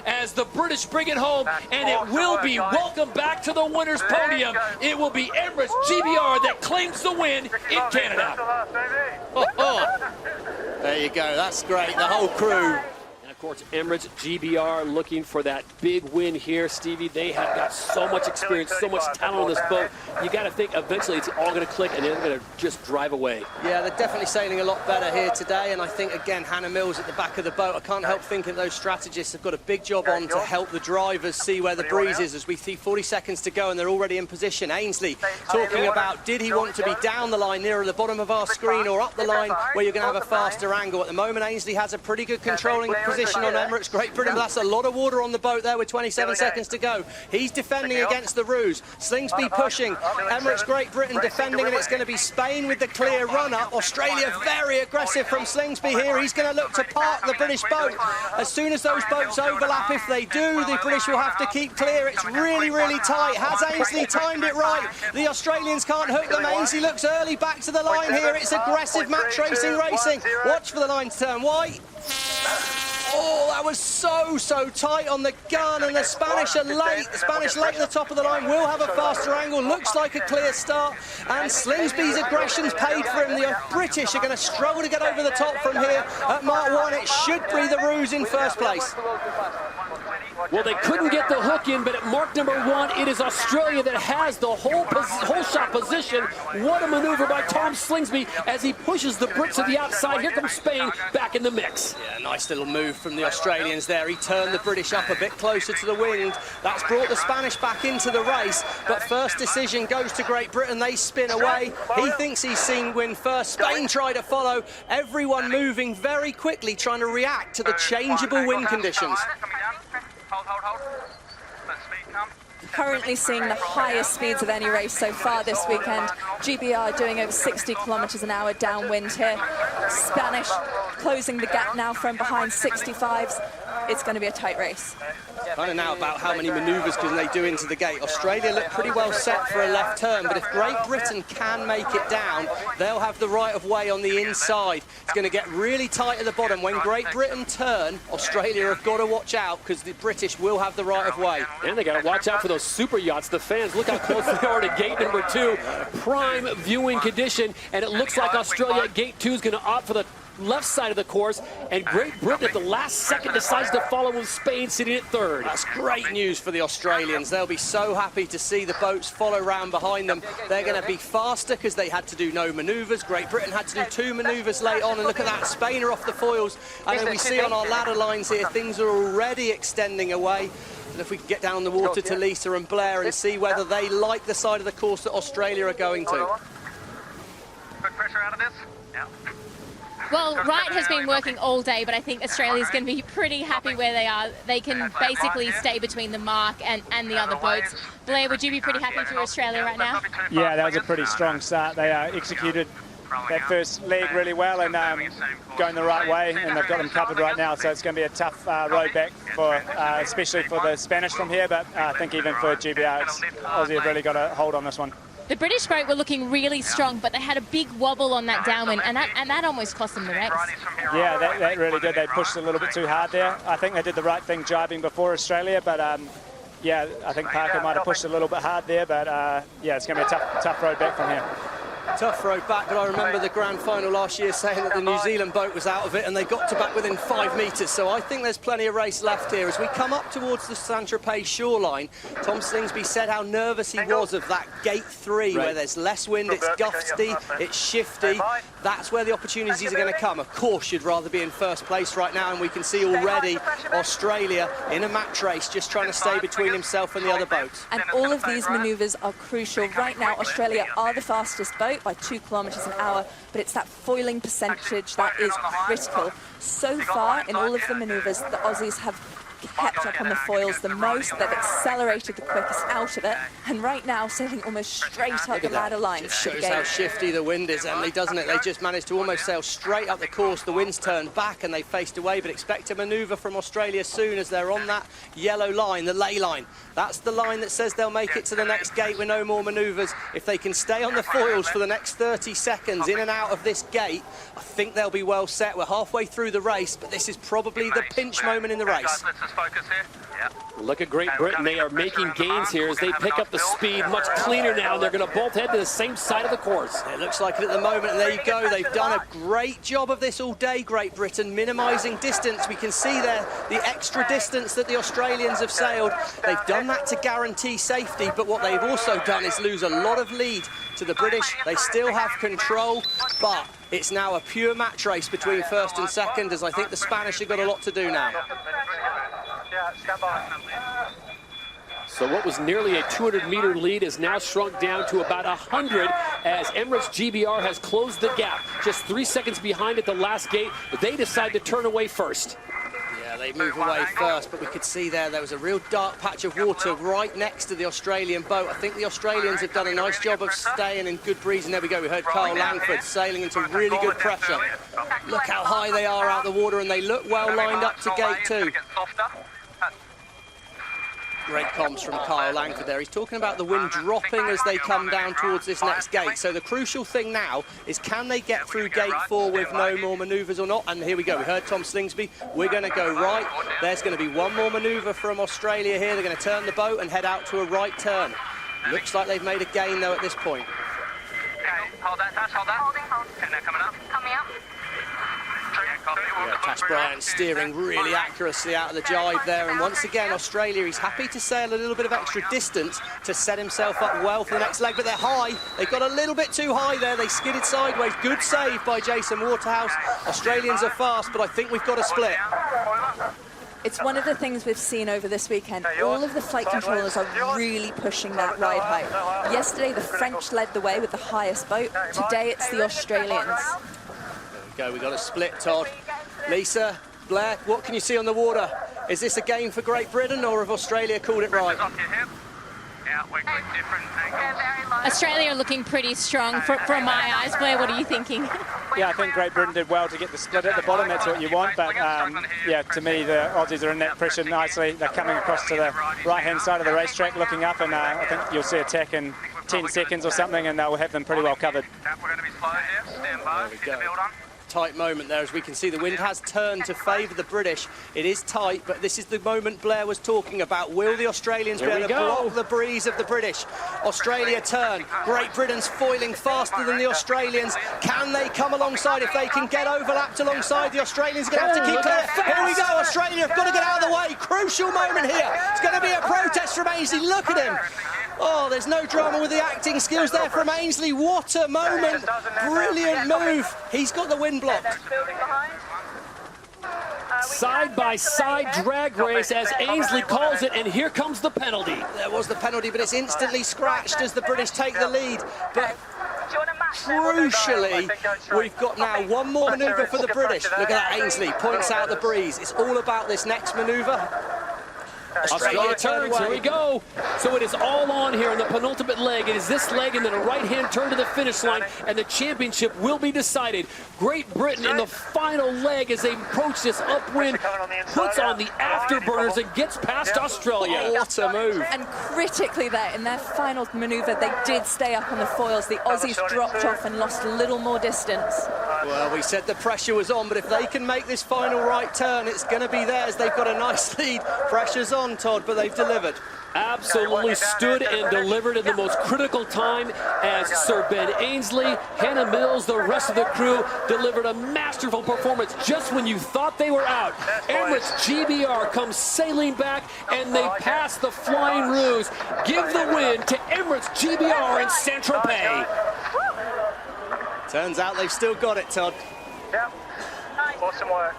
as the British bring it home, and it will be welcome back to the winner's podium. It will be Emirates GBR that claims the win in Canada. There you go, that's great, the whole crew. Of course, Emirates GBR looking for that big win here, Stevie. They have got so much experience, so much talent on this boat. You got to think eventually it's all going to click and they're going to just drive away. Yeah, they're definitely sailing a lot better here today. And I think, again, Hannah Mills at the back of the boat. I can't help thinking those strategists have got a big job on to help the drivers see where the breeze is as we see 40 seconds to go and they're already in position. Ainsley talking about, did he want to be down the line nearer the bottom of our screen or up the line where you're going to have a faster angle? At the moment, Ainsley has a pretty good controlling position on Emirates Great Britain, but that's a lot of water on the boat there with 27 seconds to go. He's defending against the ruse. Slingsby pushing. Emirates Great Britain defending, and it's going to be Spain with the clear run-up. Australia very aggressive from Slingsby here. He's going to look to park the British boat. As soon as those boats overlap, if they do, the British will have to keep clear. It's really, really tight. Has Ainsley timed it right? The Australians can't hook them. Ainsley looks early back to the line here. It's aggressive match racing. Watch for the line to turn white. Oh, that was so tight on the gun, and the Spanish are late. The Spanish late at the top of the line will have a faster angle. Looks like a clear start, and Slingsby's aggression's paid for him. The British are going to struggle to get over the top from here at Mark 1. It should be the ruse in first place. Well, they couldn't get the hook in, but at mark number 1, it is Australia that has the whole shot position. What a maneuver by Tom Slingsby as he pushes the Brits to the outside. Here comes Spain back in the mix. Yeah, nice little move from the Australians there. He turned the British up a bit closer to the wind. That's brought the Spanish back into the race, but first decision goes to Great Britain. They spin away. He thinks he's seen win first. Spain try to follow. Everyone moving very quickly, trying to react to the changeable wind conditions. Currently seeing the highest speeds of any race so far this weekend. GBR doing over 60 kilometers an hour downwind here. Spanish closing the gap now from behind 65s. It's going to be a tight race. Kind of now about how many manoeuvres can they do into the gate. Australia look pretty well set for a left turn, but if Great Britain can make it down, they'll have the right of way on the inside. It's going to get really tight at the bottom. When Great Britain turn, Australia have got to watch out because the British will have the right of way. And they got to watch out for those super yachts. The fans, look how close they are to gate number 2. Prime viewing condition, and it looks like Australia at gate 2 is going to opt for the left side of the course, and Great Britain at the last second decides to follow with Spain sitting at 3rd. That's great news for the Australians. They'll be so happy to see the boats follow round behind them. They're going to be faster because they had to do no manoeuvres. Great Britain had to do 2 manoeuvres late on, and look at that, Spain are off the foils. And then we see on our ladder lines here, things are already extending away. And if we can get down the water to Lisa and Blair and see whether they like the side of the course that Australia are going to. Good pressure out of this. Yeah. Well, Wright has been working all day, but I think Australia's going to be pretty happy where they are. They can basically stay between the mark and the other boats. Blair, would you be pretty happy for Australia right now? Yeah, that was a pretty strong start. They executed that first leg really well and going the right way, and they've got them covered right now, so it's going to be a tough road back, for especially for the Spanish from here, but I think even for GBR, Aussie have really got a hold on this one. The British boat were looking really strong, but they had a big wobble on that downwind, and that almost cost them the race. Yeah, that really did. They pushed a little bit too hard there. I think they did the right thing jibing before Australia, but yeah, I think Parker might have pushed a little bit hard there, but yeah, it's going to be a tough road back from here. Tough road back, but I remember the grand final last year saying that the New Zealand boat was out of it and they got to back within 5 metres, so I think there's plenty of race left here. As we come up towards the Saint-Tropez shoreline, Tom Slingsby said how nervous he was of that gate 3, where there's less wind, it's gusty, it's shifty. That's where the opportunities are going to come. Of course, you'd rather be in first place right now, and we can see already Australia in a match race just trying to stay between himself and the other boats. And all of these manoeuvres are crucial. Right now, Australia are the fastest boat by 2 kilometers an hour, but it's that foiling percentage that is critical. So far, in all of the manoeuvres, the Aussies have kept up on the foils the most. They've accelerated the quickest out of it, and right now sailing almost straight up the ladder line. It shows how shifty the wind is, Emily, doesn't it? They just managed to almost sail straight up the course. The wind's turned back and they faced away, but expect a manoeuvre from Australia soon as they're on that yellow line, the ley line. That's the line that says they'll make it to the next gate with no more manoeuvres. If they can stay on the foils for the next 30 seconds in and out of this gate, I think they'll be well set. We're halfway through the race, but this is probably the pinch moment in the race. just focus here. Yeah. Look at Great Britain. They are making gains here as they pick up the speed much cleaner now. They're going to both head to the same side of the course. It looks like it at the moment, and there you go. They've done a great job of this all day, Great Britain, minimising distance. We can see there the extra distance that the Australians have sailed. They've done that to guarantee safety, but what they've also done is lose a lot of lead to the British. They still have control, but it's now a pure match race between first and second, as I think the Spanish have got a lot to do now. Yeah, stand by. So what was nearly a 200-meter lead is now shrunk down to about 100 as Emirates GBR has closed the gap. Just 3 seconds behind at the last gate, but they decide to turn away first. Yeah, they move away first, but we could see there was a real dark patch of water right next to the Australian boat. I think the Australians have done a nice job of staying in good breeze, and there we go. We heard Kyle Langford sailing into really good pressure. Look how high they are out the water, and they look well lined up to gate 2. Great comms from Kyle Langford there. He's talking about the wind dropping as they come down towards this next gate. So the crucial thing now is, can they get through gate 4 with no more manoeuvres or not? And here we go. We heard Tom Slingsby. We're going to go right. There's going to be one more manoeuvre from Australia here. They're going to turn the boat and head out to a right turn. Looks like they've made a gain, though, at this point. Okay, hold that, Tash, hold that. Okay, they're coming up. Coming up. Yeah, Tash Bryant steering really accuracy out of the jibe there, and once again Australia, he's happy to sail a little bit of extra distance to set himself up well for the next leg, but they're high. They got a little bit too high there. They skidded sideways. Good save by Jason Waterhouse. Australians are fast, but I think we've got a split. It's one of the things we've seen over this weekend. All of the flight controllers are really pushing that ride height. Yesterday, the French led the way with the highest boat. Today, it's the Australians. There we go, we got a split, Todd. Lisa, Blair, what can you see on the water? Is this a game for Great Britain, or have Australia called it right? Australia are looking pretty strong from my eyes. Blair, what are you thinking? Yeah, I think Great Britain did well to get the split at the bottom. That's what you want. But yeah, to me, the Aussies are in that pressure nicely. They're coming across to the right-hand side of the racetrack, looking up, and I think you'll see attack in 10 seconds or something, and they'll have them pretty well covered. We're going to be slow here. Stand by. There we go. Tight moment there, as we can see the wind has turned to favour the British. It is tight, but this is the moment Blair was talking about. Will the Australians be able to block the breeze of the British? Australia turn. Great Britain's foiling faster than the Australians. Can they come alongside? If they can get overlapped alongside, the Australians are going to have to keep clear. Here we go, Australia have got to get out of the way. Crucial moment here. It's going to be a protest from Ainsley. Look at him. Oh, there's no drama with the acting skills there from Ainsley. What a moment. Brilliant move. He's got the wind blocked. Side-by-side drag race, as Ainsley calls it, and here comes the penalty. There was the penalty, but it's instantly scratched as the British take the lead. But crucially, we've got now one more manoeuvre for the British. Look at that, Ainsley points out the breeze. It's all about this next manoeuvre. Australia turns, here we go. So it is all on here in the penultimate leg. It is this leg and then a right-hand turn to the finish line, and the championship will be decided. Great Britain in the final leg as they approach this upwind, puts on the afterburners and gets past Australia. Oh, what a move. And critically there, in their final manoeuvre, they did stay up on the foils. The Aussies dropped off and lost a little more distance. Well, we said the pressure was on, but if they can make this final right turn, it's going to be theirs. They've got a nice lead. Pressure's on, Todd, but they've delivered. Absolutely stood and delivered in the most critical time as Sir Ben Ainsley, Hannah Mills, the rest of the crew delivered a masterful performance just when you thought they were out. Emirates GBR comes sailing back and they pass the Flying Roos. Give the win to Emirates GBR in Saint-Tropez. Turns out they've still got it, Todd. Yep. Awesome work.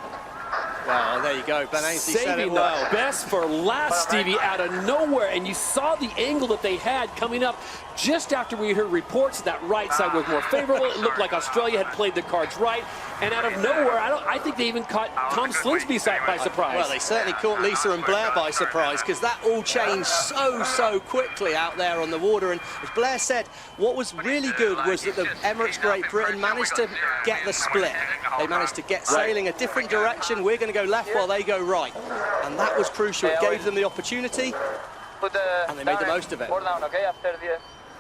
Well, there you go. Ben Ainsley said it Saving well. the best for last, Stevie, out of nowhere. And you saw the angle that they had coming up just after we heard reports that right side was more favorable. It looked like Australia had played the cards right. And out of nowhere, I think they even caught Tom Slingsby by surprise. Well, they certainly caught Lisa and Blair by surprise, because that all changed so quickly out there on the water. And as Blair said, what was really good was that the Emirates Great Britain managed to get the split. They managed to get sailing a different direction. We're going to go left while they go right. And that was crucial. It gave them the opportunity, and they made the most of it.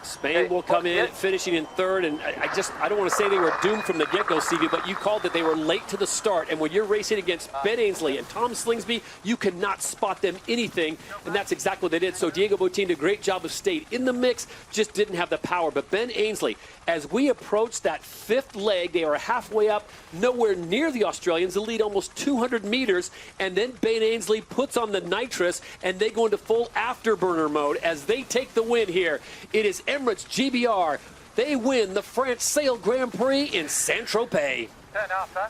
Spain will come in, finishing in third, and I don't want to say they were doomed from the get-go, Stevie, but you called that they were late to the start, and when you're racing against Ben Ainsley and Tom Slingsby, you cannot spot them anything, and that's exactly what they did. So Diego Botín did a great job of staying in the mix, just didn't have the power. But Ben Ainsley, as we approach that fifth leg, they are halfway up, nowhere near the Australians, the lead almost 200 meters, and then Ben Ainsley puts on the nitrous, and they go into full afterburner mode as they take the win here. It is Emirates GBR. They win the France Sail Grand Prix in Saint-Tropez. Turn after.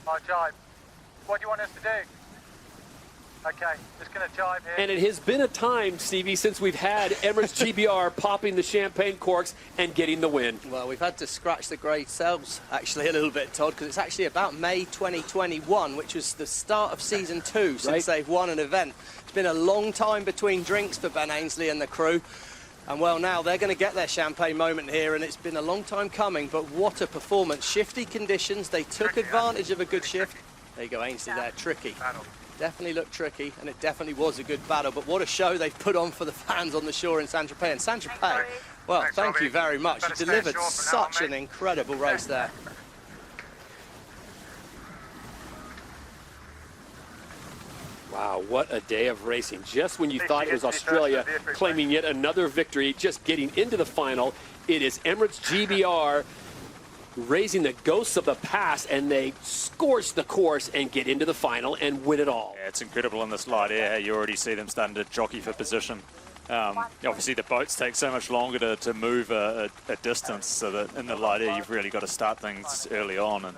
I'll jibe. What do you want us to do? Okay, just going to jibe here. And it has been a time, Stevie, since we've had Emirates GBR popping the champagne corks and getting the win. Well, we've had to scratch the grey cells, actually, a little bit, Todd, because it's actually about May 2021, which was the start of Season 2 since they've won an event. It's been a long time between drinks for Ben Ainsley and the crew. And, well, now they're going to get their champagne moment here, and it's been a long time coming, but what a performance. Shifty conditions. They took advantage of a good shift. There you go, Ainsley there, tricky. Definitely looked tricky, and it definitely was a good battle, but what a show they've put on for the fans on the shore in Saint-Tropez. And Saint-Tropez, well, thank you very much. You delivered such an incredible race there. Wow, what a day of racing. Just when you thought it was Australia claiming yet another victory, just getting into the final, it is Emirates GBR raising the ghosts of the past, and they scorch the course and get into the final and win it all. Yeah, it's incredible in this light air. You already see them starting to jockey for position. Obviously, the boats take so much longer to move a distance, so that in the light air, you've really got to start things early on. And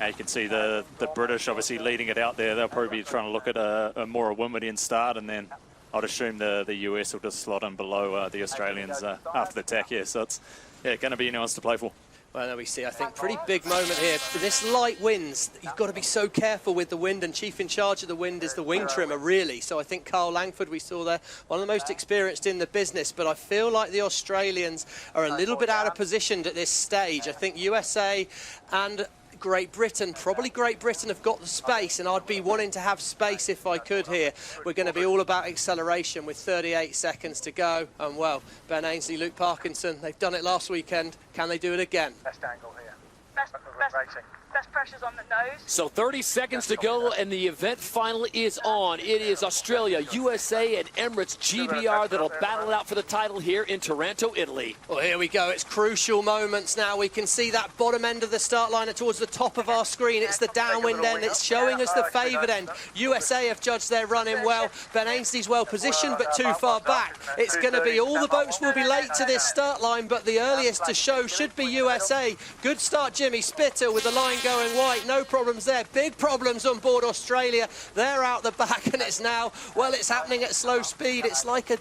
you can see the British obviously leading it out there. They'll probably be trying to look at a more Windwardian start, and then I'd assume the US will just slot in below the Australians after the attack here. So it's going to be anyone's to play for. Well, there we see, I think, pretty big moment here. For this light winds, you've got to be so careful with the wind, and chief in charge of the wind is the wing trimmer, really. So I think Carl Langford, we saw there, one of the most experienced in the business, but I feel like the Australians are a little bit out of position at this stage. I think USA and Great Britain, probably Great Britain, have got the space, and I'd be wanting to have space if I could here. We're going to be all about acceleration with 38 seconds to go. And, well, Ben Ainsley, Luke Parkinson, they've done it last weekend. Can they do it again? Best angle here. Best pressures on the nose. So 30 seconds to go, and the event final is on. It is Australia, USA, and Emirates GBR that'll battle it out for the title here in Taranto, Italy. Well, here we go. It's crucial moments now. We can see that bottom end of the start line towards the top of our screen. It's the downwind end. It's showing us the favoured end. USA have judged their running well. Ben Ainsley's well positioned, but too far back. It's going to be, all the boats will be late to this start line, but the earliest to show should be USA. Good start, Jimmy Spittle, with the line going white. No problems there. Big problems on board Australia. They're out the back, and it's now, well, it's happening at slow speed. It's like a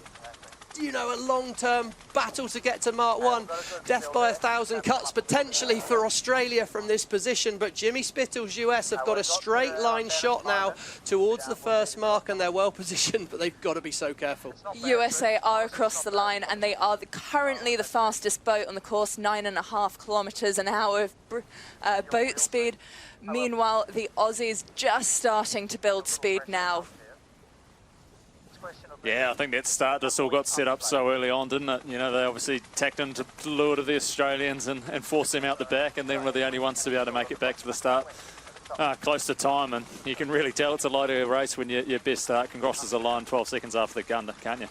long-term battle to get to Mark 1. Death by 1,000 cuts potentially for Australia from this position, but Jimmy Spittle's US have got a straight line shot now towards the first mark, and they're well positioned, but they've got to be so careful. USA are across the line, and they are currently the fastest boat on the course, 9.5 kilometres an hour of boat speed. Meanwhile, the Aussies just starting to build speed now. Yeah, I think that start just all got set up so early on, didn't it? You know, they obviously tacked into the lure to the Australians and forced them out the back, and then were the only ones to be able to make it back to the start close to time. And you can really tell it's a lighter race when your best start can crosses the line 12 seconds after the gun, can't you?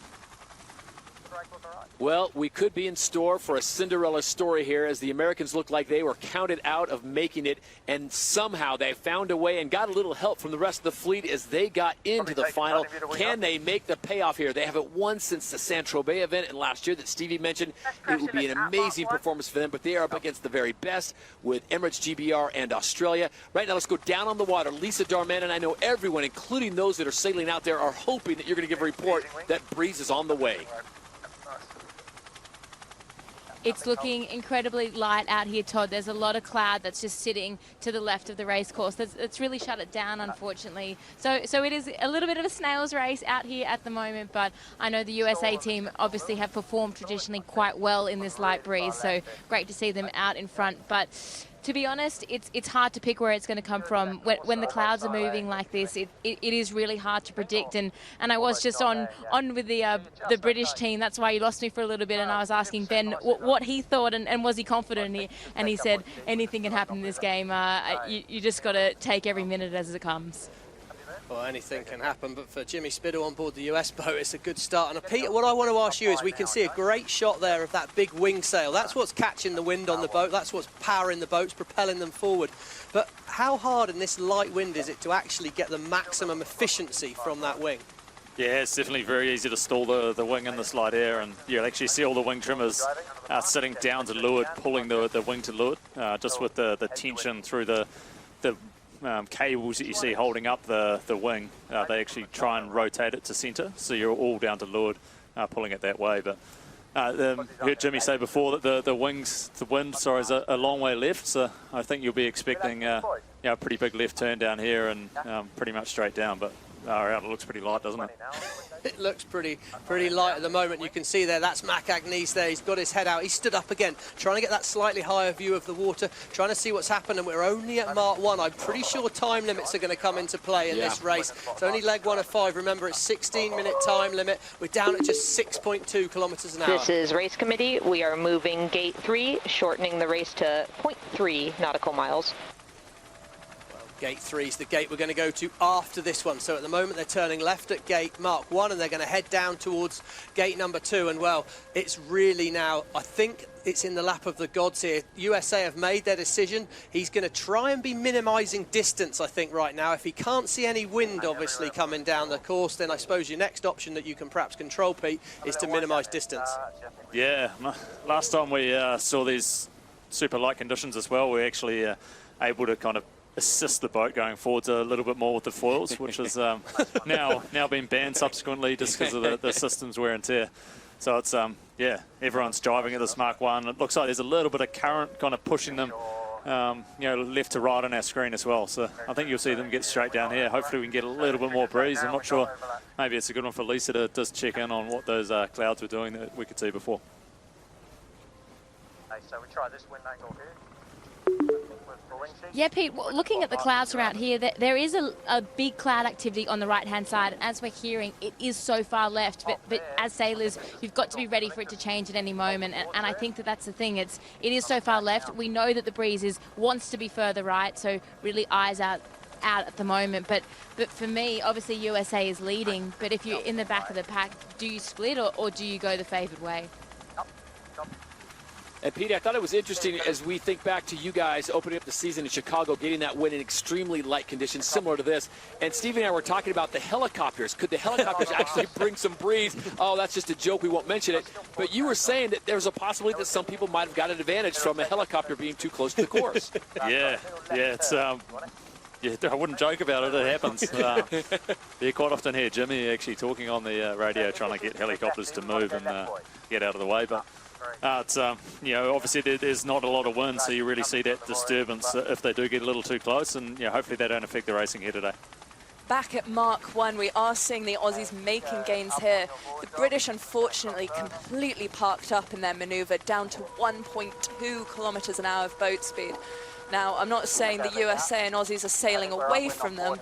Well, we could be in store for a Cinderella story here, as the Americans look like they were counted out of making it, and somehow they found a way and got a little help from the rest of the fleet as they got into the final. Can they make the payoff here? They haven't won since the Saint-Tropez event and last year that Stevie mentioned. It will be an amazing performance for them, but they are up against the very best with Emirates GBR and Australia. Right now, let's go down on the water. Lisa Darman, and I know everyone, including those that are sailing out there, are hoping that you're going to give a report that breeze is on the way. It's looking incredibly light out here, Todd. There's a lot of cloud that's just sitting to the left of the race course. It's really shut it down, unfortunately. So it is a little bit of a snail's race out here at the moment, but I know the USA team obviously have performed traditionally quite well in this light breeze, so great to see them out in front. But to be honest, it's hard to pick where it's going to come from. When the clouds are moving like this, it is really hard to predict. And I was just on with the British team. That's why you lost me for a little bit. And I was asking Ben what he thought and was he confident. And he said anything can happen in this game. You just got to take every minute as it comes. Well, anything can happen, but for Jimmy Spittle on board the US boat, it's a good start. And Peter, what I want to ask you is, we can see a great shot there of that big wing sail. That's what's catching the wind on the boat. That's what's powering the boats, propelling them forward. But how hard in this light wind is it to actually get the maximum efficiency from that wing? Yeah, it's definitely very easy to stall the wing in this light air, and you'll actually see all the wing trimmers sitting down to leeward, pulling the wing to leeward, just with the tension through the cables that you see holding up the wing. They actually try and rotate it to centre, so you're all down to leeward, pulling it that way. But heard Jimmy say before that the wind is a long way left, so I think you'll be expecting a pretty big left turn down here and pretty much straight down. But it looks pretty light, doesn't it? It looks pretty light at the moment. You can see there, that's Mac Agnes there. He's got his head out. He stood up again, trying to get that slightly higher view of the water, trying to see what's happened. And we're only at Mark 1. I'm pretty sure time limits are going to come into play in this race. It's only leg 1 of 5. Remember, it's 16-minute time limit. We're down at just 6.2 kilometers an hour. This is race committee. We are moving gate 3, shortening the race to 0.3 nautical miles. Gate 3 is the gate we're going to go to after this one. So at the moment they're turning left at gate Mark 1 and they're going to head down towards gate number 2. And well, it's really now, I think it's in the lap of the gods here. USA have made their decision. He's going to try and be minimising distance, I think, right now. If he can't see any wind, obviously, coming down the course, then I suppose your next option that you can perhaps control, Pete, is to minimise distance. Yeah, last time we saw these super light conditions as well, we're actually able to kind of assist the boat going forwards a little bit more with the foils, which is now been banned subsequently just because of the system's wear and tear. So it's yeah, everyone's driving at this Mark 1. It looks like there's a little bit of current kind of pushing them left to right on our screen as well. So I think you'll see them get straight down here. Hopefully we can get a little bit more breeze. I'm not sure, maybe it's a good one for Lisa to just check in on what those clouds were doing that we could see before. Okay, so we try this wind angle here. Yeah, Pete, looking at the clouds around here, there is a big cloud activity on the right-hand side, and as we're hearing, it is so far left, but as sailors, you've got to be ready for it to change at any moment, and I think that's the thing. It is so far left. We know that the breeze wants to be further right, so really eyes out at the moment, but for me, obviously USA is leading, but if you're in the back of the pack, do you split or do you go the favoured way? And Pete, I thought it was interesting as we think back to you guys opening up the season in Chicago, getting that win in extremely light conditions similar to this. And Stevie and I were talking about the helicopters. Could the helicopters actually bring some breeze? Oh, that's just a joke. We won't mention it. But you were saying that there's a possibility that some people might have got an advantage from a helicopter being too close to the course. Yeah, it's yeah, I wouldn't joke about it. It happens. You quite often hear Jimmy actually talking on the radio, trying to get helicopters to move and get out of the way. But it's obviously there's not a lot of wind, so you really see that disturbance if they do get a little too close, and hopefully they don't affect the racing here today. Back at Mark 1, we are seeing the Aussies making gains here. The British, unfortunately, completely parked up in their manoeuvre, down to 1.2 kilometres an hour of boat speed. Now, I'm not saying the USA and Aussies are sailing away from them,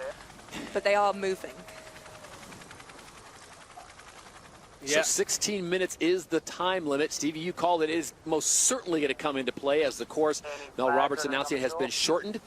but they are moving. So 16 minutes is the time limit. Stevie, you called it. It is most certainly going to come into play as the course, Mel Roberts announcing it has been shortened.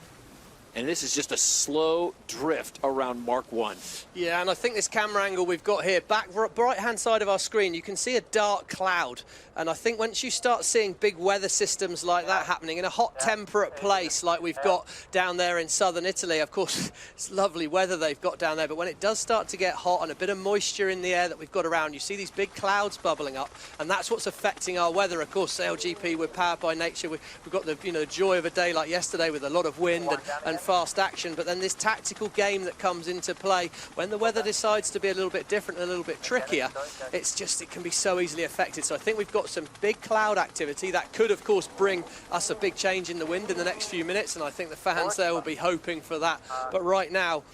And this is just a slow drift around Mark 1. Yeah, and I think this camera angle we've got here, back right-hand side of our screen, you can see a dark cloud. And I think once you start seeing big weather systems like that happening in a hot, temperate place like we've got down there in southern Italy, of course, it's lovely weather they've got down there, but when it does start to get hot and a bit of moisture in the air that we've got around, you see these big clouds bubbling up, and that's what's affecting our weather. Of course, SailGP, we're powered by nature. We've got the joy of a day like yesterday with a lot of wind and fast action, but then this tactical game that comes into play when the weather decides to be a little bit different and a little bit trickier, it can be so easily affected. So I think we've got some big cloud activity that could, of course, bring us a big change in the wind in the next few minutes, and I think the fans there will be hoping for that. But right now,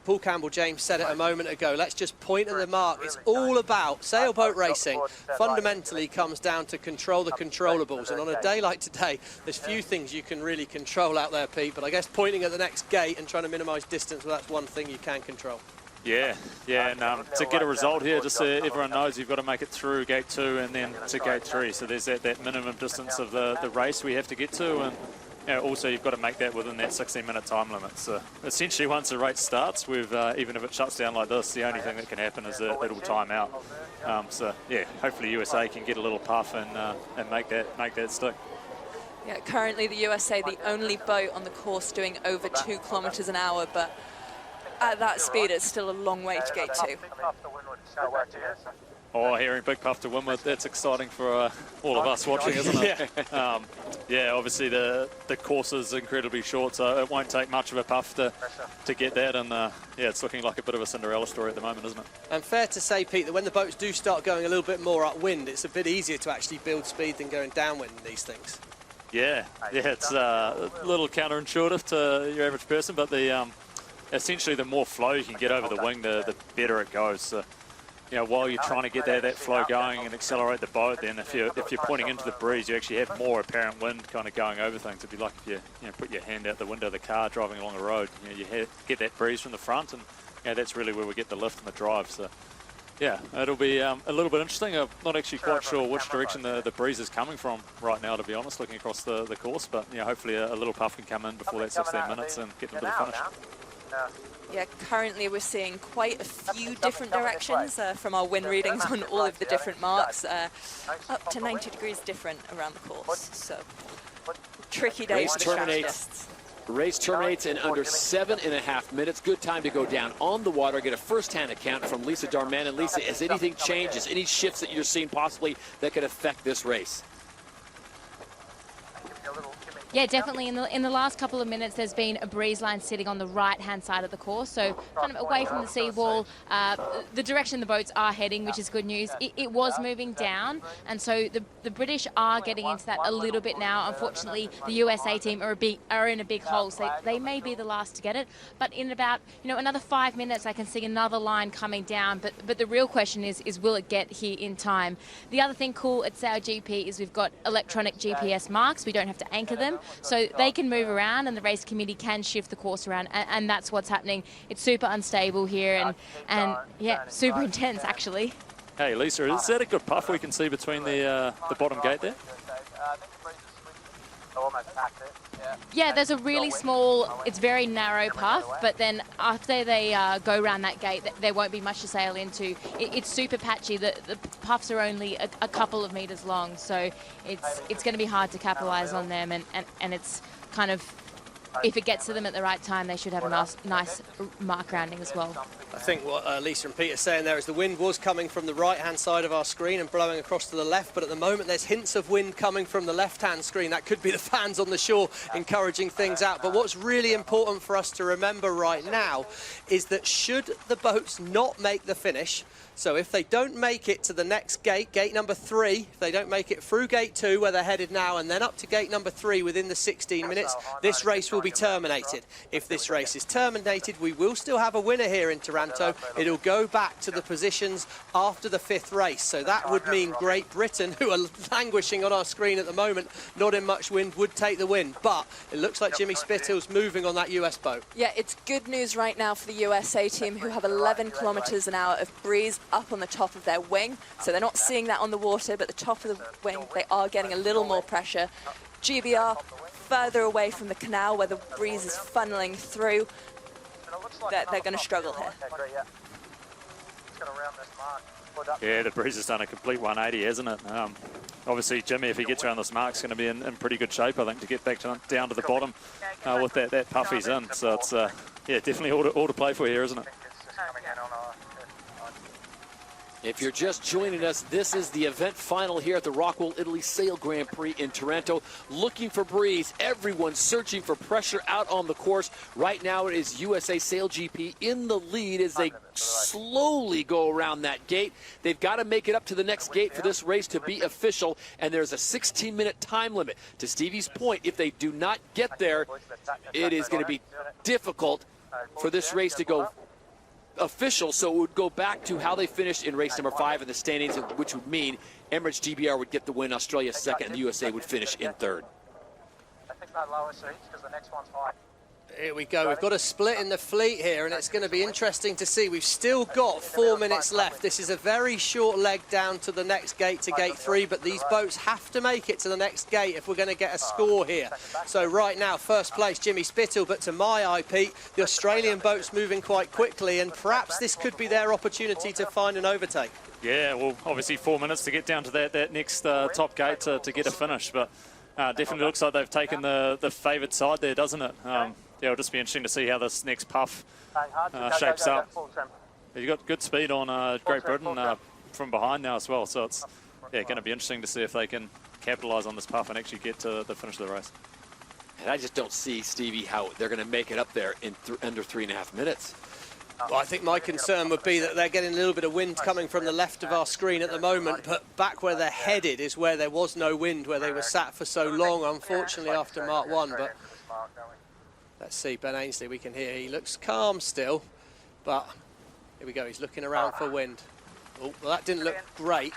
Paul Campbell-James said it a moment ago, let's just point at the mark. It's all about sailboat racing. Fundamentally comes down to control the controllables. And on a day like today, there's few things you can really control out there, Pete. But I guess pointing at the next gate and trying to minimise distance, well, that's one thing you can control. Yeah, and to get a result here, just so everyone knows, you've got to make it through gate 2 and then to gate 3. So there's that minimum distance of the race we have to get to, and also you've got to make that within that 16-minute time limit. So essentially, once the race starts, even if it shuts down like this, the only thing that can happen is that it'll time out. So yeah, hopefully USA can get a little puff and make that stick. Yeah, currently the USA, the only boat on the course doing over 2 kilometers an hour, but at that speed, it's still a long way to gate 2. Oh, hearing big puff to windward, that's exciting for all of us watching, isn't it? Yeah, obviously the course is incredibly short, so it won't take much of a puff to get that, and yeah, it's looking like a bit of a Cinderella story at the moment, isn't it? And fair to say, Pete, that when the boats do start going a little bit more upwind, it's a bit easier to actually build speed than going downwind in these things. Yeah, it's a little counterintuitive to your average person, but essentially the more flow you can get over the wing, the better it goes. So, while you're trying to get that flow going and accelerate the boat, then if you're pointing into the breeze, you actually have more apparent wind kind of going over things. It'd be like if you put your hand out the window of the car driving along the road, you get that breeze from the front, and that's really where we get the lift and the drive. So yeah, it'll be a little bit interesting. I'm not actually quite sure which direction the breeze is coming from right now, to be honest, looking across the course, but hopefully a little puff can come in before that 16 minutes and get them to the finish. Yeah, currently we're seeing quite a few different directions from our wind readings on all of the different marks, up to 90 degrees different around the course. So, tricky day for the strategists. Race terminates in under 7.5 minutes. Good time to go down on the water, get a first-hand account from Lisa Darman. And Lisa, has anything changed? Is any shifts that you're seeing possibly that could affect this race? Yeah, definitely. In the last couple of minutes, there's been a breeze line sitting on the right-hand side of the course, so kind of away from the seawall, the direction the boats are heading, which is good news. It was moving down, and so the British are getting into that a little bit now. Unfortunately, the USA team are in a big hole, so they may be the last to get it. But in about another 5 minutes, I can see another line coming down. But the real question is will it get here in time? The other thing cool at SailGP is we've got electronic GPS marks. We don't have to anchor them. So they can move around and the race committee can shift the course around, and that's what's happening. It's super unstable here and yeah, super intense actually. Hey Lisa, is that a good puff we can see between the bottom gate there? Yeah, there's a really small, it's very narrow puff, but then after they go around that gate, there won't be much to sail into. It's super patchy. The puffs are only a couple of meters long, so it's going to be hard to capitalize on them, and it's kind of, if it gets to them at the right time, they should have a nice mark rounding as well. I think what Lisa and Pete are saying there is the wind was coming from the right-hand side of our screen and blowing across to the left, but at the moment there's hints of wind coming from the left-hand screen. That could be the fans on the shore encouraging things out. But what's really important for us to remember right now is that should the boats not make the finish, so if they don't make it to the next gate, gate number 3, if they don't make it through gate 2 where they're headed now and then up to gate number 3 within the 16 minutes, this race will be terminated. If this race is terminated, we will still have a winner here in Taranto. It'll go back to the positions after the 5th race. So that would mean Great Britain, who are languishing on our screen at the moment, not in much wind, would take the win. But it looks like Jimmy Spitill's moving on that US boat. Yeah, it's good news right now for the USA team, who have 11 kilometers an hour of breeze up on the top of their wing. So they're not seeing that on the water, but the top of the wing, they are getting a little more pressure. GBR further away from the canal where the breeze is funneling through. They're going to struggle here. Yeah, the breeze has done a complete 180, hasn't it? Obviously, Jimmy, if he gets around this mark, is going to be in pretty good shape, I think, to get back down to the bottom with that puff he's in. So it's, yeah, definitely all to play for here, isn't it? If you're just joining us, this is the event final here at the Rockwell Italy Sail Grand Prix in Taranto. Looking for breeze, everyone searching for pressure out on the course. Right now it is USA SailGP in the lead as they slowly go around that gate. They've got to make it up to the next gate for this race to be official, and there's a 16-minute time limit. To Stevie's point, if they do not get there, it is going to be difficult for this race to go official, so it would go back to how they finished in race number 5 in the standings, which would mean Emirates GBR would get the win, Australia second, and the USA would finish in third. I think that lower seats because the next one's high. Here we go. We've got a split in the fleet here, and it's going to be interesting to see. We've still got 4 minutes left. This is a very short leg down to the next gate, to gate 3, but these boats have to make it to the next gate if we're going to get a score here. So right now, first place, Jimmy Spittle, but to my eye, Pete, the Australian boat's moving quite quickly, and perhaps this could be their opportunity to find an overtake. Yeah, well, obviously 4 minutes to get down to that next top gate to get a finish, but definitely looks like they've taken the favoured side there, doesn't it? Yeah, it'll just be interesting to see how this next puff shapes up. You've got good speed on Great Britain from behind now as well, so it's going to be interesting to see if they can capitalise on this puff and actually get to the finish of the race. And I just don't see, Stevie, how they're going to make it up there in under 3.5 minutes. Well, I think my concern would be that they're getting a little bit of wind coming from the left of our screen at the moment, but back where they're headed is where there was no wind, where they were sat for so long, unfortunately, after Mark 1. But let's see, Ben Ainsley, we can hear. He looks calm still, but here we go. He's looking around for wind. Oh, well, that didn't look great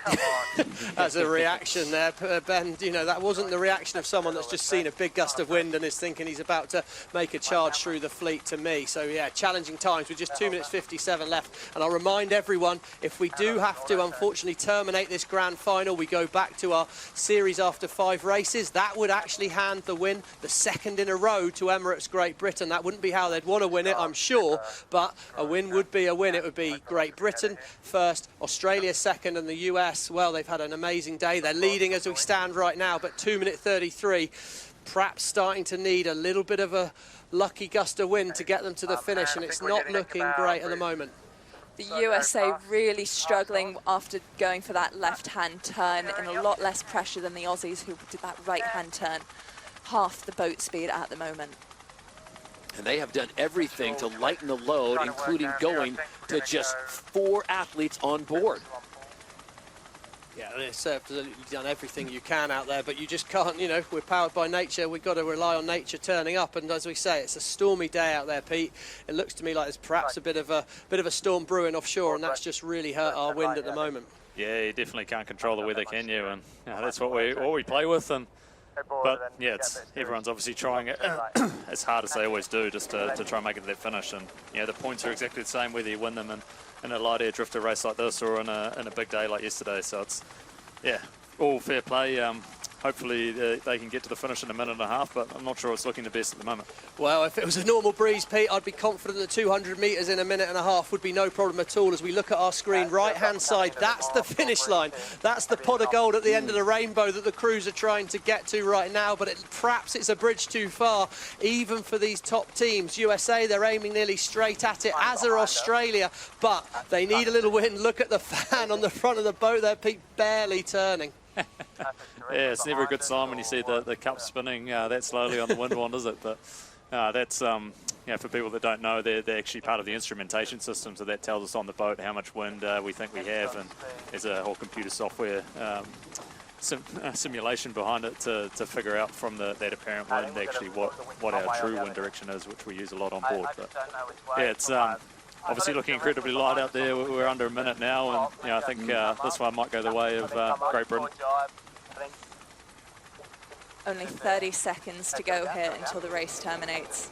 as a reaction there, Ben. You know, that wasn't the reaction of someone that's just seen a big gust of wind and is thinking he's about to make a charge through the fleet to me. So, yeah, challenging times with just 2 minutes 57 left. And I'll remind everyone, if we do have to, unfortunately, terminate this grand final, we go back to our series after 5 races. That would actually hand the win, the second in a row, to Emirates Great Britain. That wouldn't be how they'd want to win it, I'm sure, but a win would be a win. It would be Great Britain first, Australia second, and the US, well, they've had an amazing day. They're leading as we stand right now, but 2 minute 33, perhaps starting to need a little bit of a lucky gust of wind to get them to the finish, and it's not looking great at the moment. The USA really struggling after going for that left-hand turn, in a lot less pressure than the Aussies, who did that right-hand turn, half the boat speed at the moment. And they have done everything to lighten the load, including going to just 4 athletes on board. Yeah, they've absolutely done everything you can out there, but you just can't, you know, we're powered by nature. We've got to rely on nature turning up, and as we say, it's a stormy day out there, Pete. It looks to me like there's perhaps a bit of a storm brewing offshore, and that's just really hurt our wind at the moment. Yeah, you definitely can't control the weather, can you? And that's what we play with. But yeah, everyone's obviously trying it as hard as they always do, just to try and make it to that finish. And the points are exactly the same whether you win them in a light air drifter race like this or in a big day like yesterday. So it's all fair play. Hopefully they can get to the finish in a minute and a half, but I'm not sure it's looking the best at the moment. Well, if it was a normal breeze, Pete, I'd be confident that 200 metres in a minute and a half would be no problem at all. As we look at our screen, right-hand side, that's the finish line. That's the pot of gold at the end of the rainbow that the crews are trying to get to right now, but perhaps it's a bridge too far, even for these top teams. USA, they're aiming nearly straight at it, as are Australia, but they need a little wind. Look at the fan on the front of the boat there, Pete, barely turning. Yeah, it's never a good sign when you see the cup spinning that slowly on the wind wand, is it? But that's, for people that don't know, they're actually part of the instrumentation system, so that tells us on the boat how much wind we think we have, and there's a whole computer software simulation behind it to figure out from that apparent wind actually what our true wind direction is, which we use a lot on board. But yeah, it's obviously looking incredibly light out there. We're under a minute now, and I think this one might go the way of Great Britain. Only 30 seconds to go here until the race terminates.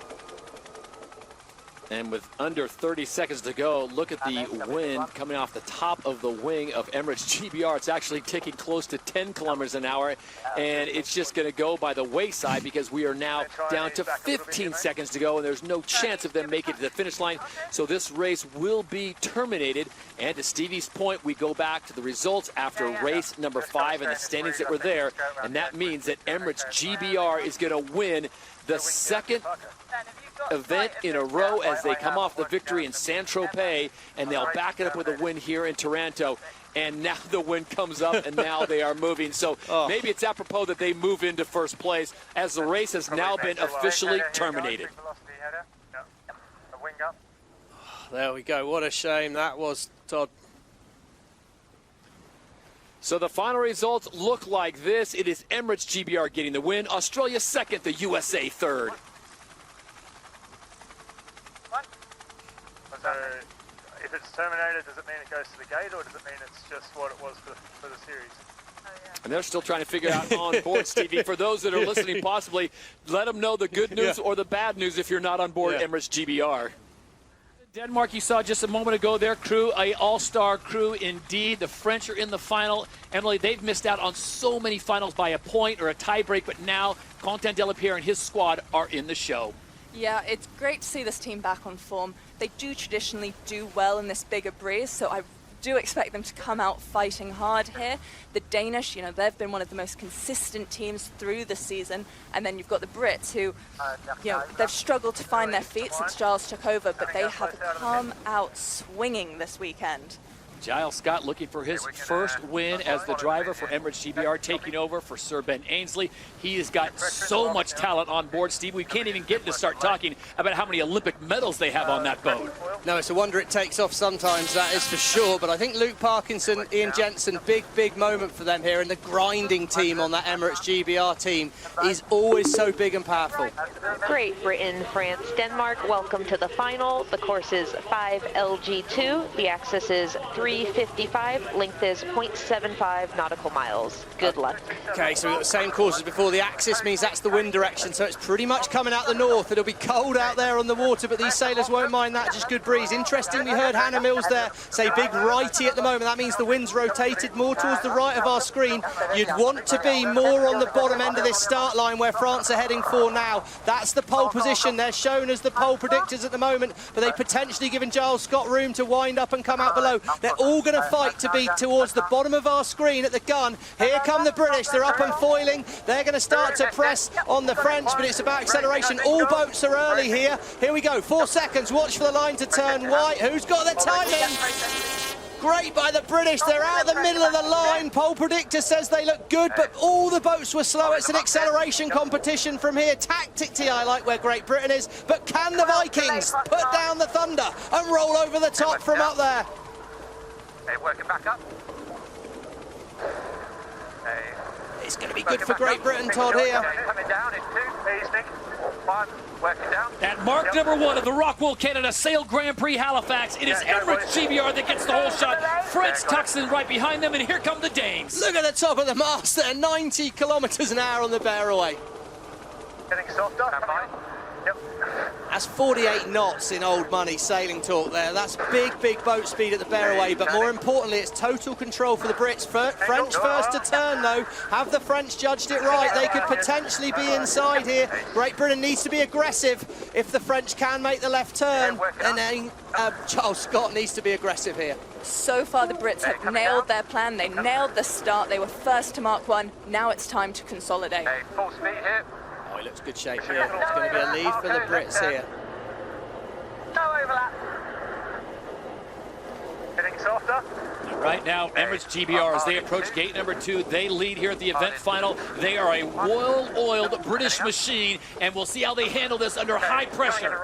And with under 30 seconds to go, look at the wind coming off the top of the wing of Emirates GBR. It's actually ticking close to 10 kilometers an hour, and it's just going to go by the wayside because we are now down to 15 seconds to go, and there's no chance of them making it to the finish line. So this race will be terminated. And to Stevie's point, we go back to the results after race number 5 and the standings that were there, and that means that Emirates GBR is going to win the second event in a row as they come off the victory in Saint-Tropez, and they'll back it up with a win here in Taranto. And now the wind comes up, and now they are moving. So maybe it's apropos that they move into first place as the race has now been officially terminated. There we go. What a shame that was, Todd. So the final results look like this. It is Emirates GBR getting the win. Australia second, the USA third. if it's terminated, does it mean it goes to the gate, or does it mean it's just what it was for the series? And they're still trying to figure out on board, Stevie. For those that are listening, possibly let them know the good news or the bad news if you're not on board Emirates GBR. Denmark, you saw just a moment ago, their crew, a all-star crew indeed. The French are in the final. Emily, they've missed out on so many finals by a point or a tie-break, but now Quentin Delapierre and his squad are in the show. Yeah, it's great to see this team back on form. They do traditionally do well in this bigger breeze, so I do expect them to come out fighting hard here. The Danish, you know, they've been one of the most consistent teams through the season, and then you've got the Brits who, you know, they've struggled to find their feet since Giles took over, but they have come out swinging this weekend. Giles Scott looking for his first win as the driver for Emirates GBR, taking over for Sir Ben Ainsley. He has got so much talent on board, Steve. We can't even get to start talking about how many Olympic medals they have on that boat. No, it's a wonder it takes off sometimes, that is for sure. But I think Luke Parkinson, Ian Jensen, big moment for them here. And the grinding team on that Emirates GBR team is always so big and powerful. Great Britain, France, Denmark, welcome to the final. The course is 5 LG2. The axis is 355. Length is 0.75 nautical miles. Good luck. Okay, so we've got the same course as before. The axis means that's the wind direction, so it's pretty much coming out the north. It'll be cold out there on the water, but these sailors won't mind that, just good breeze. Interesting, we heard Hannah Mills there say big righty at the moment. That means the wind's rotated more towards the right of our screen. You'd want to be more on the bottom end of this start line where France are heading for now. That's the pole position. They're shown as the pole predictors at the moment, but they potentially given Giles Scott room to wind up and come out below. They're all going to fight to be towards the bottom of our screen at the gun. Here come the British. They're up and foiling. They're going to start to press on the French, but it's about acceleration. All boats are early here. Here we go. 4 seconds. Watch for the line to turn white. Who's got the timing? Great by the British. They're out the middle of the line. Pole predictor says they look good, but all the boats were slow. It's an acceleration competition from here. Tactically, I like where Great Britain is, but can the Vikings put down the thunder and roll over the top from up there? Hey, working back up. Hey. It's going to be good for Great Britain, Todd, here. Coming down in 2, easing. 1, working down. At mark number 1 of the Rockwell Canada Sail Grand Prix Halifax, it is Emirates GBR that gets the whole shot. Fritz tucks in right behind them, and here come the Danes. Look at the top of the mast there, 90 kilometres an hour on the Bearaway. Getting softer. Yep. That's 48 knots in old money sailing talk there. That's big boat speed at the Bearaway, but more importantly, it's total control for the Brits. French first to turn, though. Have the French judged it right? They could potentially be inside here. Great Britain needs to be aggressive if the French can make the left turn. And then Giles Scott needs to be aggressive here. So far, the Brits have nailed their plan. They nailed the start. They were first to mark 1. Now it's time to consolidate. Hey, full speed here. Oh, he looks good shape here. It's going to be a lead for the Brits here. No overlap. Getting softer. Right now, Emirates GBR, as they approach gate number 2, they lead here at the event final. They are a well-oiled British machine, and we'll see how they handle this under high pressure.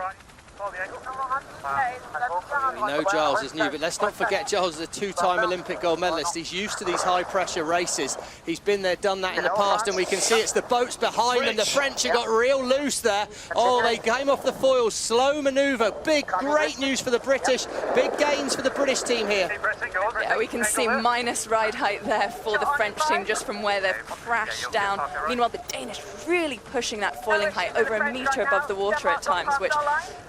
We know Giles is new, but let's not forget Giles is a 2-time Olympic gold medalist. He's used to these high-pressure races. He's been there, done that in the past, and we can see it's the boats behind them. The French have got real loose there. Oh, they came off the foils. Slow manoeuvre. Great news for the British. Big gains for the British team here. Yeah, we can see minus ride height there for the French team just from where they've crashed down. Meanwhile, the Danish really pushing that foiling height over a metre above the water at times, which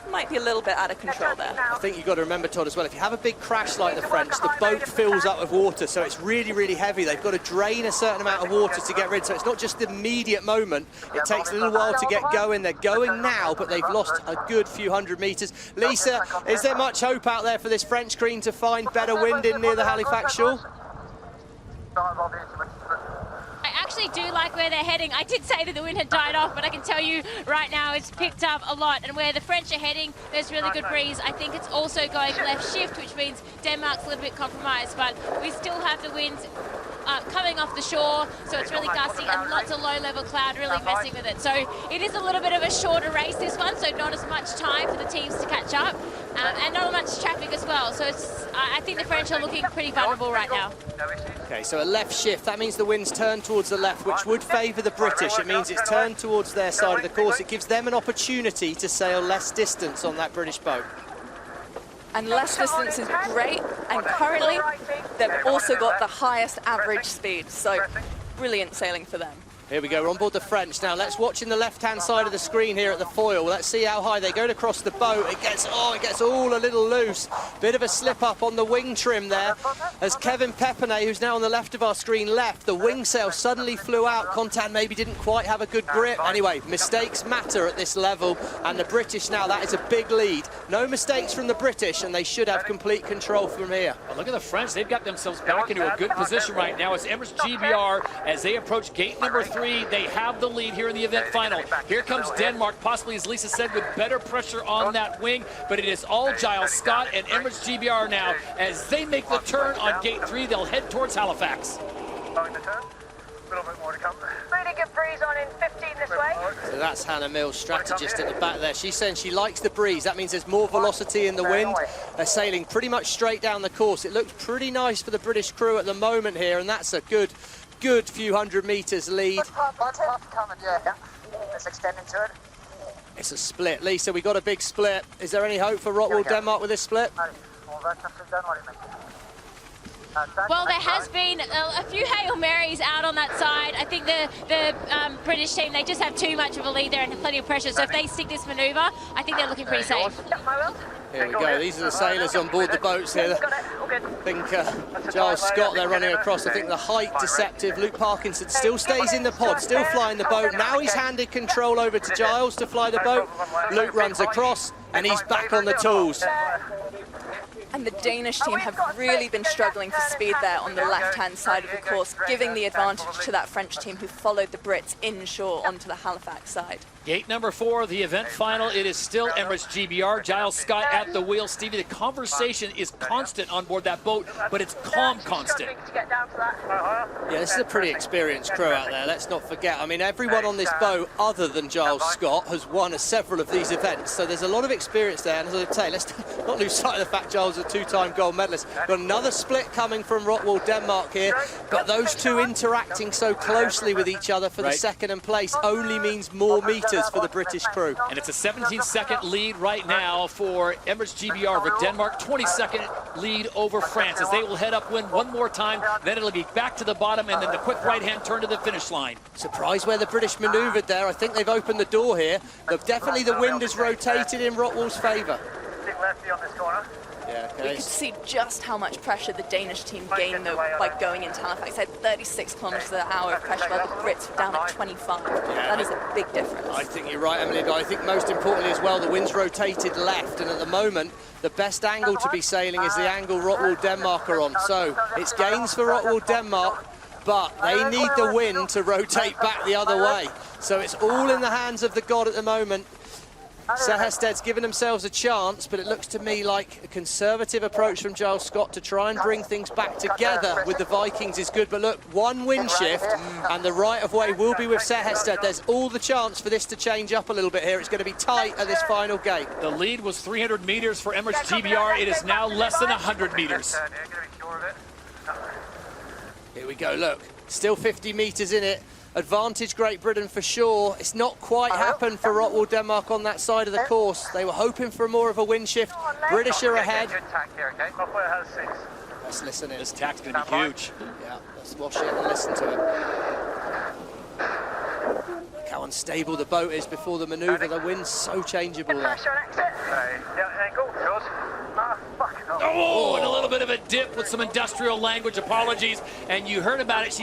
might be a little bit out of control there. I think you've got to remember, Todd, as well, if you have a big crash like the French, the boat fills up with water, so it's really heavy. They've got to drain a certain amount of water to get rid, so it's not just the immediate moment. It takes a little while to get going. They're going now, but they've lost a good few hundred metres. Lisa, is there much hope out there for this French screen to find better wind in near the Halifax shore? I actually do like where they're heading. I did say that the wind had died off, but I can tell you right now it's picked up a lot. And where the French are heading, there's really good breeze. I think it's also going left shift, which means Denmark's a little bit compromised, but we still have the winds coming off the shore, so it's really gusty and lots of low-level cloud really messing with it. So it is a little bit of a shorter race, this one, so not as much time for the teams to catch up, and not much traffic as well. So it's, I think the French are looking pretty vulnerable right now. Okay, so a left shift, that means the wind's turned towards the left, which would favour the British. It means it's turned towards their side of the course. It gives them an opportunity to sail less distance on that British boat. And less distance is great, and currently they've also got the highest average speed, so brilliant sailing for them. Here we go, we're on board the French. Now let's watch in the left-hand side of the screen here at the foil. Let's see how high they go across the boat. It gets all a little loose. Bit of a slip up on the wing trim there. As Kevin Pepinay, who's now on the left of our screen, left, the wing sail suddenly flew out. Contan maybe didn't quite have a good grip. Anyway, mistakes matter at this level, and the British now, that is a big lead. No mistakes from the British, and they should have complete control from here. Well, look at the French. They've got themselves back into a good position right now as Emirates GBR, as they approach gate number 3. They have the lead here in the event final. Here comes Denmark, possibly, as Lisa said, with better pressure on that wing, but it is all Giles Scott and Emirates GBR now. As they make the turn on gate 3, they'll head towards Halifax. Slowing the turn. A little bit more to come. Really good breeze on in 15 this way. So that's Hannah Mills, strategist at the back there. She's saying she likes the breeze. That means there's more velocity in the wind. They're sailing pretty much straight down the course. It looks pretty nice for the British crew at the moment here, and that's a good few hundred meters lead. Let's extend into it. It's a split. Lisa, we got a big split. Is there any hope for Rottwell Denmark with this split? Well, there has been a few Hail Marys out on that side. I think the British team, they just have too much of a lead there and plenty of pressure. So if they stick this manoeuvre, I think they're looking pretty safe. Here we go. These are the sailors on board the boats here. I think Giles Scott, they're running across. I think the height deceptive. Luke Parkinson still stays in the pod, still flying the boat. Now he's handed control over to Giles to fly the boat. Luke runs across, and he's back on the tools. And the Danish team have really been struggling for speed there on the left-hand side of the course, giving the advantage to that French team who followed the Brits inshore onto the Halifax side. Gate number 4, the event final. It is still Emirates GBR. Giles Scott at the wheel. Stevie, the conversation is constant on board that boat, but it's calm constant. Yeah, this is a pretty experienced crew out there, let's not forget. I mean, everyone on this boat, other than Giles Scott, has won several of these events, so there's a lot of experience there. And as I say, let's not lose sight of the fact Giles is a 2-time gold medalist. Got another split coming from Rottwell Denmark here, but those two interacting so closely with each other for the second and place only means more meters for the British crew. And it's a 17-second lead right now for Emirates GBR over Denmark, 20-second lead over France, as they will head upwind one more time, then it'll be back to the bottom, and then the quick right-hand turn to the finish line. Surprised where the British manoeuvred there. I think they've opened the door here. Definitely the wind has rotated in Rottwell's favour. Stick lefty on this corner. Yeah, We could see just how much pressure the Danish team gained though by going into Halifax. They had 36 kilometres an hour of pressure, while the Brits were down at 25. That is a big difference. I think you're right, Emily, but I think most importantly as well, the wind's rotated left, and at the moment, the best angle to be sailing is the angle Rottwell Denmark are on. So it's gains for Rottwell Denmark, but they need the wind to rotate back the other way. So it's all in the hands of the god at the moment. Sehested's given themselves a chance, but it looks to me like a conservative approach from Giles Scott to try and bring things back together with the Vikings is good. But look, one wind shift and the right of way will be with Sehested. There's all the chance for this to change up a little bit here. It's going to be tight at this final gate. The lead was 300 meters for Emirates GBR. It is now less than 100 meters. Here we go, look, still 50 meters in it. Advantage Great Britain for sure. It's not quite happened for Rottwell Denmark on that side of the course. They were hoping for more of a wind shift. British are ahead. Let's listen in. This tack's going to be huge. Yeah, let's watch it and listen to it. Look how unstable the boat is before the manoeuvre. The wind's so changeable there. Oh, and a little bit of a dip with some industrial language. Apologies. And you heard about it.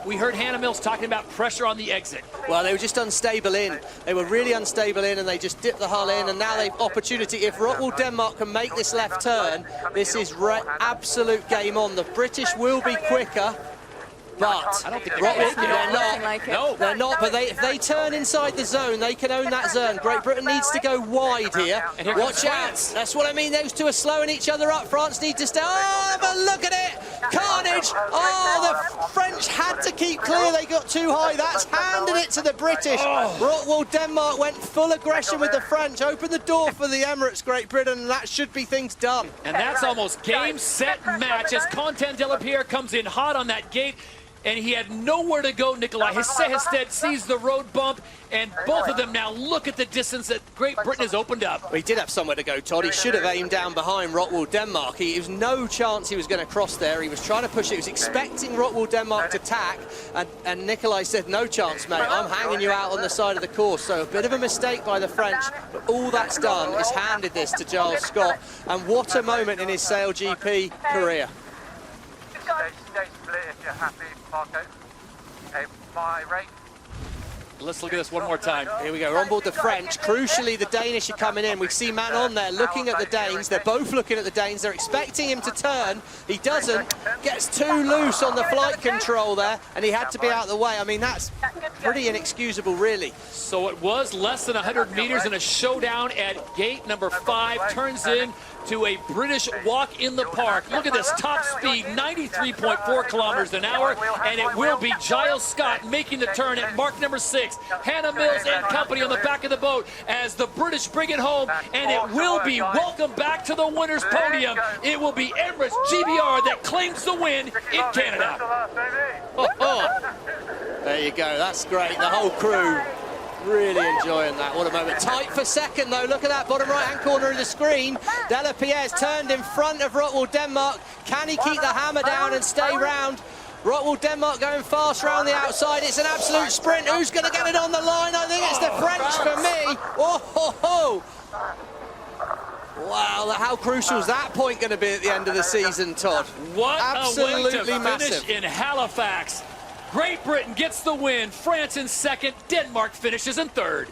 We heard Hannah Mills talking about pressure on the exit. Well, they were just unstable in. They were really unstable in, and they just dipped the hull in, and now they've opportunity. If Rottwell Denmark can make this left turn, this is absolute game on. The British will be quicker, but I don't think they're not. Like No, They're not, but if they turn inside the zone, they can own that zone. Great Britain needs to go wide here. Watch out. That's what I mean. Those two are slowing each other up. France need to stay. Oh, but look at it. Carnage. Oh, the French had to keep clear. They got too high. That's handed it to the British. Rottwell Denmark went full aggression with the French. Opened the door for the Emirates Great Britain, and that should be things done. And that's almost game, set, match as Content de la Pierre comes in hot on that gate. and he had nowhere to go. Nikolai Hested sees the road bump, and both of them now look at the distance that Great Britain has opened up. Well, he did have somewhere to go, Todd. He should have aimed down behind Rockwool Denmark. There was no chance he was going to cross there. He was trying to push it. He was expecting Rockwool Denmark to tack, and Nikolai said, no chance, mate. I'm hanging you out on the side of the course. So a bit of a mistake by the French, but all that's done is handed this to Giles Scott, and what a moment in his SailGP career. Stay split if you're happy, Marco. Okay, my rate. Let's look at this one more time. Here we go, we're on board the French. Crucially, the Danish are coming in. We see Manon there looking at the Danes. They're both looking at the Danes. They're expecting him to turn. He doesn't. Gets too loose on the flight control there, and he had to be out of the way. I mean, that's pretty inexcusable, really. So it was less than 100 meters in a showdown at gate number 5. Turns in to a British walk in the park. Look at this top speed, 93.4 kilometers an hour, and it will be Giles Scott making the turn at mark number 6. Hannah Mills and company on the back of the boat as the British bring it home, and it will be welcome back to the winner's podium. It will be Emirates GBR that claims the win in Canada. There you go, that's great. The whole crew really enjoying that. What a moment. Tight for second, though. Look at that bottom right-hand corner of the screen. Delapierre's turned in front of Rockwool Denmark. Can he keep the hammer down and stay round? Rockwool Denmark going fast round the outside. It's an absolute sprint. Who's going to get it on the line? I think it's the French for me. Oh, ho, ho. Wow, how crucial is that point going to be at the end of the season, Todd? What absolutely a way to finish massive. in Halifax. Great Britain gets the win. France in second. Denmark finishes in third.